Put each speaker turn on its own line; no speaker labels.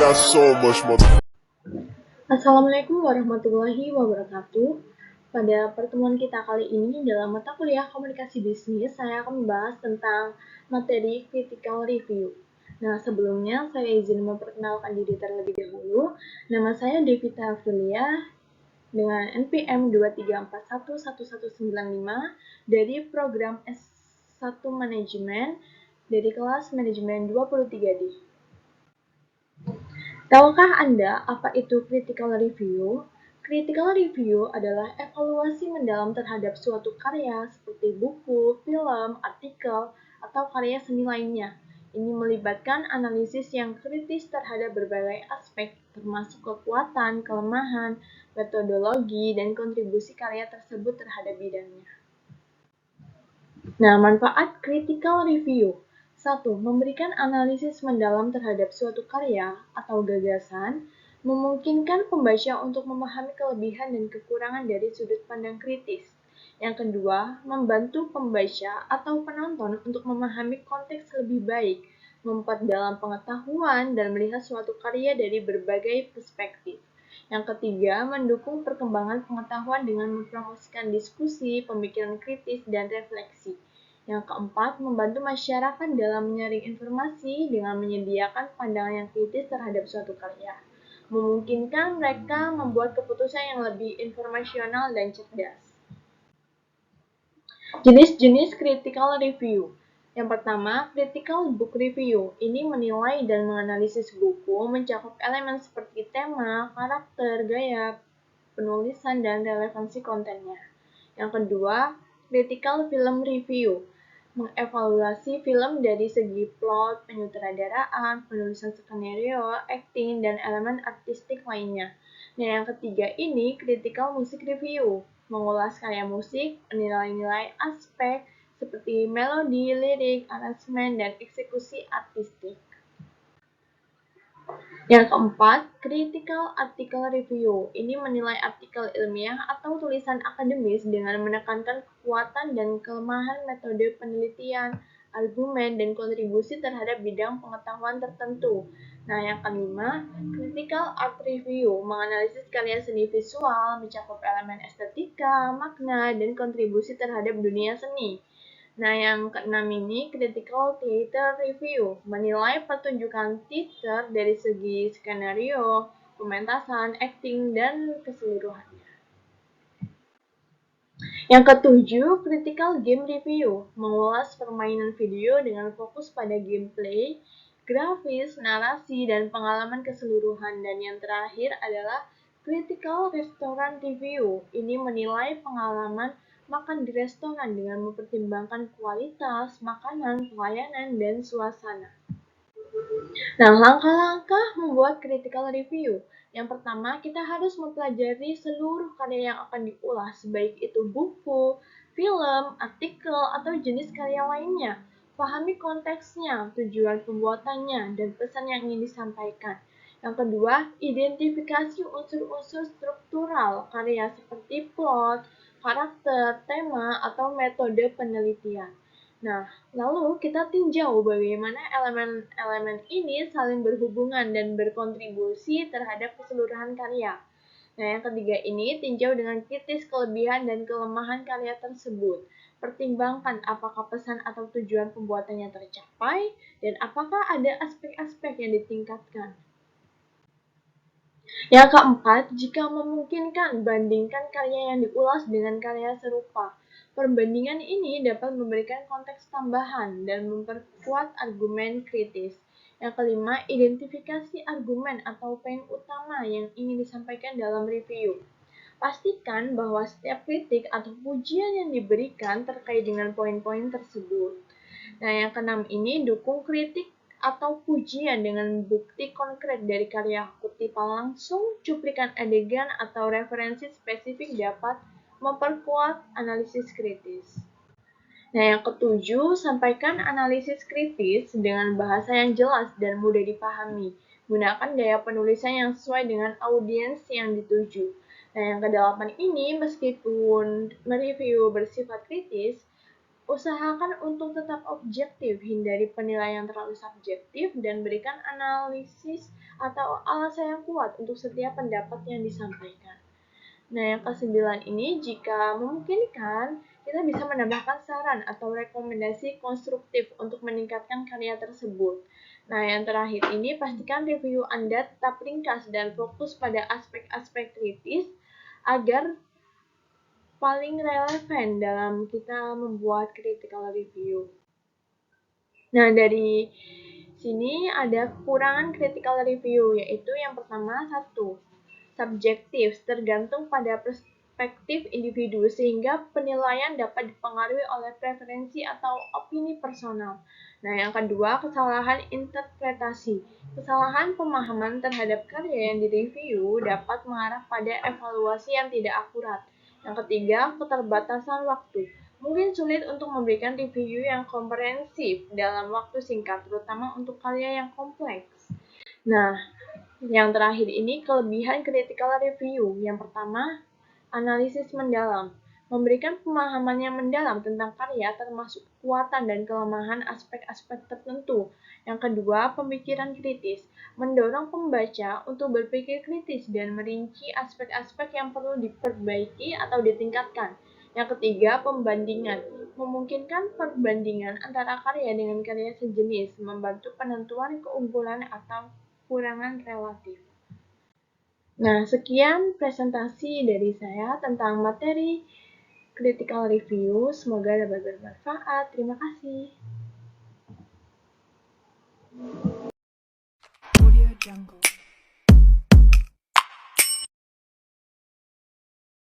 got so much more.
Assalamualaikum warahmatullahi wabarakatuh. Pada pertemuan kita kali ini dalam mata kuliah komunikasi bisnis, saya akan membahas tentang materi critical review. Nah, sebelumnya saya izin memperkenalkan diri terlebih dahulu. Nama saya Devita Aprilia dengan NPM 2341195 dari program S1 Manajemen dari kelas Manajemen 23D. Tahukah Anda apa itu critical review? Critical review adalah evaluasi mendalam terhadap suatu karya seperti buku, film, artikel, atau karya seni lainnya. Ini melibatkan analisis yang kritis terhadap berbagai aspek, termasuk kekuatan, kelemahan, metodologi, dan kontribusi karya tersebut terhadap bidangnya. Nah, manfaat critical review. 1. Memberikan analisis mendalam terhadap suatu karya atau gagasan, memungkinkan pembaca untuk memahami kelebihan dan kekurangan dari sudut pandang kritis. Yang kedua, membantu pembaca atau penonton untuk memahami konteks lebih baik, memperdalam pengetahuan, dan melihat suatu karya dari berbagai perspektif. Yang ketiga, mendukung perkembangan pengetahuan dengan mempromosikan diskusi, pemikiran kritis, dan refleksi. Yang keempat, membantu masyarakat dalam menyaring informasi dengan menyediakan pandangan yang kritis terhadap suatu karya. Memungkinkan mereka membuat keputusan yang lebih informasional dan cerdas. Jenis-jenis critical review. Yang pertama, critical book review. Ini menilai dan menganalisis buku, mencakup elemen seperti tema, karakter, gaya, penulisan, dan relevansi kontennya. Yang kedua, critical film review. Mengevaluasi film dari segi plot, penyutradaraan, penulisan skenario, acting, dan elemen artistik lainnya. Nah, yang ketiga ini critical music review, mengulas karya musik, menilai-nilai aspek seperti melodi, lirik, aransemen, dan eksekusi artistik. Yang keempat, critical article review. Ini menilai artikel ilmiah atau tulisan akademis dengan menekankan kekuatan dan kelemahan metode penelitian, argumen, dan kontribusi terhadap bidang pengetahuan tertentu. Nah, yang kelima, critical art review, menganalisis karya seni visual, mencakup elemen estetika, makna, dan kontribusi terhadap dunia seni. Nah, yang keenam ini critical theater review, menilai pertunjukan teater dari segi skenario, pementasan, acting, dan keseluruhannya. Yang ketujuh, critical game review, mengulas permainan video dengan fokus pada gameplay, grafis, narasi, dan pengalaman keseluruhan. Dan yang terakhir adalah critical restaurant review. Ini menilai pengalaman makan di restoran dengan mempertimbangkan kualitas, makanan, pelayanan, dan suasana. Nah, langkah-langkah membuat critical review. Yang pertama, kita harus mempelajari seluruh karya yang akan diulas, baik itu buku, film, artikel, atau jenis karya lainnya. Pahami konteksnya, tujuan pembuatannya, dan pesan yang ingin disampaikan. Yang kedua, identifikasi unsur-unsur struktural karya seperti plot, karakter, tema, atau metode penelitian. Nah, lalu kita tinjau bagaimana elemen-elemen ini saling berhubungan dan berkontribusi terhadap keseluruhan karya. Nah, yang ketiga ini tinjau dengan kritis kelebihan dan kelemahan karya tersebut. Pertimbangkan apakah pesan atau tujuan pembuatannya tercapai dan apakah ada aspek-aspek yang ditingkatkan. Yang keempat, jika memungkinkan, bandingkan karya yang diulas dengan karya serupa. Perbandingan ini dapat memberikan konteks tambahan dan memperkuat argumen kritis. Yang kelima, identifikasi argumen atau poin utama yang ingin disampaikan dalam review. Pastikan bahwa setiap kritik atau pujian yang diberikan terkait dengan poin-poin tersebut. Nah, yang keenam ini dukung kritik atau pujian dengan bukti konkret dari karya, kutipan langsung, cuplikan adegan, atau referensi spesifik dapat memperkuat analisis kritis. Nah, yang ketujuh, sampaikan analisis kritis dengan bahasa yang jelas dan mudah dipahami. Gunakan gaya penulisan yang sesuai dengan audiens yang dituju. Nah, yang kedelapan ini, meskipun mereview bersifat kritis, Usahakan untuk tetap objektif, hindari penilaian terlalu subjektif, dan berikan analisis atau alasan yang kuat untuk setiap pendapat yang disampaikan. Nah, yang ke-9 ini, jika memungkinkan, kita bisa menambahkan saran atau rekomendasi konstruktif untuk meningkatkan karya tersebut. Nah, yang terakhir ini, pastikan review Anda tetap ringkas dan fokus pada aspek-aspek kritis agar paling relevan dalam kita membuat critical review. Nah, dari sini ada kekurangan critical review, yaitu yang pertama, satu, subjektif, tergantung pada perspektif individu, sehingga penilaian dapat dipengaruhi oleh preferensi atau opini personal. Nah, yang kedua, kesalahan interpretasi. Kesalahan pemahaman terhadap karya yang direview dapat mengarah pada evaluasi yang tidak akurat. Yang ketiga, keterbatasan waktu. Mungkin sulit untuk memberikan review yang komprehensif dalam waktu singkat, terutama untuk karya yang kompleks. Nah, yang terakhir ini kelebihan critical review. Yang pertama, analisis mendalam. Memberikan pemahaman yang mendalam tentang karya termasuk kekuatan dan kelemahan aspek-aspek tertentu. Yang kedua, pemikiran kritis. Mendorong pembaca untuk berpikir kritis dan merinci aspek-aspek yang perlu diperbaiki atau ditingkatkan. Yang ketiga, pembandingan. Memungkinkan perbandingan antara karya dengan karya sejenis, membantu penentuan keunggulan atau kekurangan relatif. Nah, sekian presentasi dari saya tentang materi critical review. Semoga dapat bermanfaat. Terima kasih.
Audio Jungle.